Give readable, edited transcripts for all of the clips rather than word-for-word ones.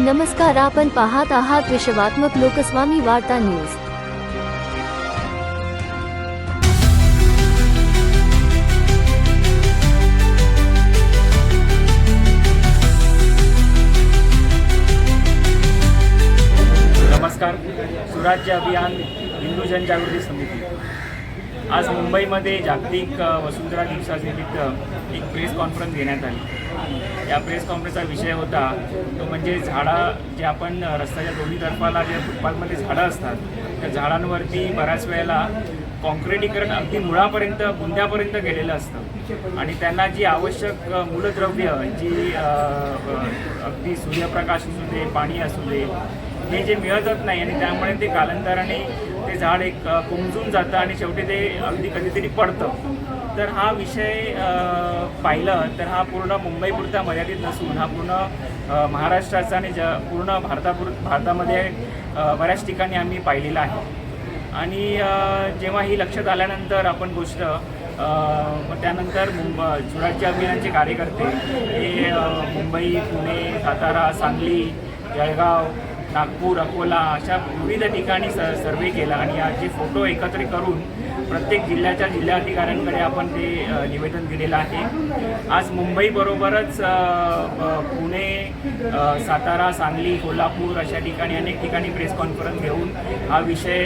नमस्कार, आपण पाहत आहात विश्वात्मक लोकस्वामी वार्ता न्यूज। नमस्कार। सुराज्य अभियान हिंदू जनजागृती समिती आज मुंबईमध्ये जागतिक वसुंधरा दिवसानिमित्त एक प्रेस कॉन्फरन्स घेण्यात आली। या प्रेस कॉन्फरन्सचा विषय होता तो म्हणजे झाडं जे आपण रस्त्याच्या दोन्ही तर्फाला जे फुटपाथमध्ये झाडं असतात त्या झाडांवरती बऱ्याच वेळेला कॉन्क्रिटीकरण अगदी मुळापर्यंत बुंद्यापर्यंत गेलेलं असतं आणि त्यांना जी आवश्यक मूलद्रव्य जी अगदी सूर्यप्रकाश असू दे, पाणी असू दे, हे जे मिळतच नाही आणि त्यामुळे ते कालांतराने ते झाड एक कुंजून जातं आणि शेवटी ते अगदी कधीतरी पडतं। तर हा विषय पाहिलं तर हा पूर्ण मुंबईपुरता मर्यादित नसून हा पूर्ण महाराष्ट्राचा आणि पूर्ण भारतामध्ये बऱ्याच ठिकाणी आम्ही पाहिलेला आहे। आणि जेव्हा ही लक्षात आल्यानंतर आपण गोष्ट त्यानंतर सुराज्य अभियानाचे कार्यकर्ते हे मुंबई, पुणे, सातारा, सांगली, जळगाव, नागपूर, अकोला अशा विविध ठिकाणी सर्वे केला आणि याचे फोटो एकत्र करून प्रत्येक जिल्ह्याच्या जिल्हाधिकाऱ्यांकडे आपण ते निवेदन दिलेलं आहे। आज मुंबईबरोबरच पुणे, सातारा, सांगली, कोल्हापूर अशा ठिकाणी अनेक ठिकाणी प्रेस कॉन्फरन्स घेऊन हा विषय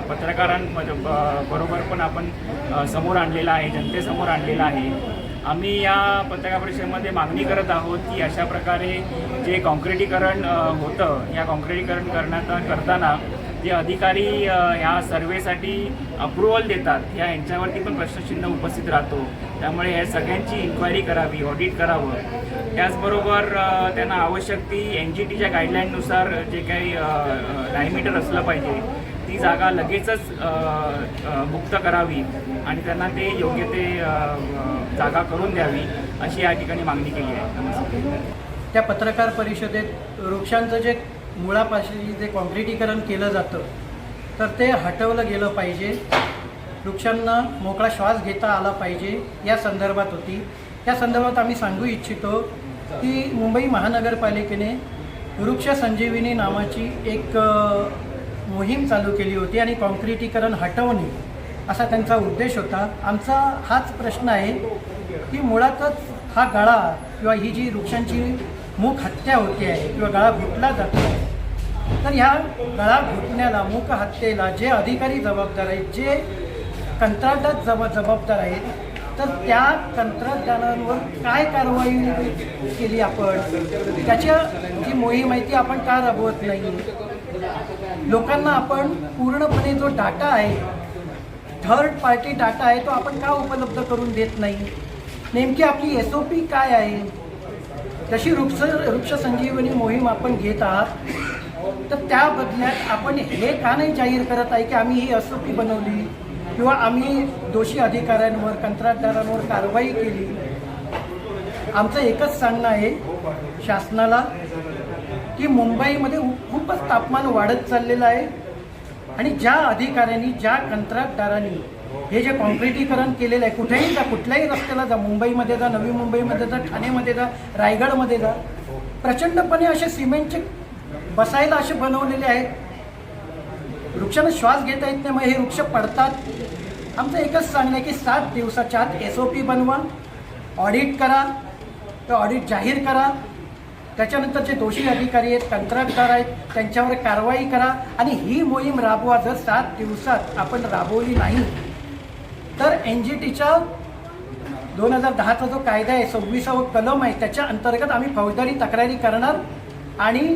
पत्रकारांबरोबर पण आपण समोर आणलेला आहे, जनतेसमोर आणलेला आहे। आम्ही या पत्रकार परिषदेमध्ये मागणी करत आहोत की अशा प्रकारे जे कॉन्क्रिटीकरण होतं या कॉन्क्रिटीकरण करताना जे अधिकारी ह्या सर्वेसाठी अप्रुव्हल देतात यांच्यावरती पण प्रश्नचिन्ह उपस्थित राहतो। त्यामुळे या सगळ्यांची इन्क्वायरी करावी, ऑडिट करावं। त्याचबरोबर त्यांना आवश्यक ती NGTच्या गाईडलाईननुसार जे काही डायमीटर असलं पाहिजे ती जागा लगेचच मुक्त करावी आणि त्यांना ते योग्य ते जागा करून द्यावी अशी या ठिकाणी मागणी केली आहे। त्या पत्रकार परिषदेत वृक्षांचं जे मुळापाशी जे कॉन्क्रिटीकरण केलं जातं तर ते हटवलं गेलं पाहिजे, वृक्षांना मोकळा श्वास घेता आला पाहिजे या संदर्भात होती। या संदर्भात आम्ही सांगू इच्छितो की मुंबई महानगरपालिकेने वृक्ष संजीवनी नावाची एक मोहीम चालू केली होती आणि कॉन्क्रिटीकरण हटवणे असा त्यांचा उद्देश होता। आमचा हाच प्रश्न आहे की मुळातच हा गळा किंवा ही जी वृक्षांची मूक हत्या होते आहे किंवा गळा घुटला जातो आहे, तर ह्या गळा घुटण्याला, मूक हत्येला जे अधिकारी जबाबदार आहेत, जे कंत्राटात जबाबदार आहेत, तर त्या कंत्राटदारांवर काय कारवाई केली आपण, त्याच्या जी मोहीम आहे ती आपण का राबवत नाही? लोकांना आपण पूर्णपणे जो डाटा आहे, थर्ड पार्टी डाटा आहे, तो आपण का उपलब्ध करून देत नाही? नेमकी आपली SOP काय आहे? जशी वृक्ष संजीवनी मोहीम आपण घेत आहात तर त्या बदल्यात आपण हे का नाही जाहीर करत आहे की आम्ही ही SOP बनवली किंवा आम्ही दोषी अधिकाऱ्यांवर, कंत्राटदारांवर कारवाई केली? आमचं एकच सांगणं आहे शासनाला की मुंबईमध्ये खूपच तापमान वाढत चाललेलं आहे आणि ज्या अधिकाऱ्यांनी, ज्या कंत्राटदारांनी हे जे कॉन्क्रिटीकरण केलेलं आहे, कुठेही जा, कुठल्याही रस्त्याला जा, मुंबईमध्ये जा, नवी मुंबईमध्ये जा, ठाण्यामध्ये जा, रायगडमध्ये जा, प्रचंडपणे असे सिमेंटचे बसायला असे बनवलेले आहेत। वृक्षांना श्वास घेता येत नाही, मग हे वृक्ष पडतात। आमचं एकच सांगणं आहे की 7 दिवसाच्या आत SOP बनवा, ऑडिट करा, तर ऑडिट जाहीर करा, त्याच्यानंतर जे दोषी अधिकारी आहेत, कंत्राटदार आहेत, त्यांच्यावर कारवाई करा आणि ही मोहीम राबवा। जर 7 दिवसात आपण राबवली नाही तर NGTच्या 2010चा जो कायदा आहे, 26वा कलम आहे, त्याच्या अंतर्गत आम्ही फौजदारी तक्रारी करणार आणि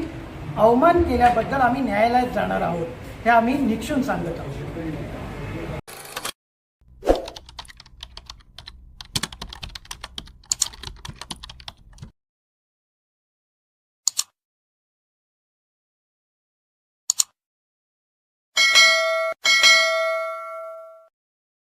अवमान केल्याबद्दल आम्ही न्यायालयात जाणार आहोत, हे आम्ही निक्षून सांगत आहोत।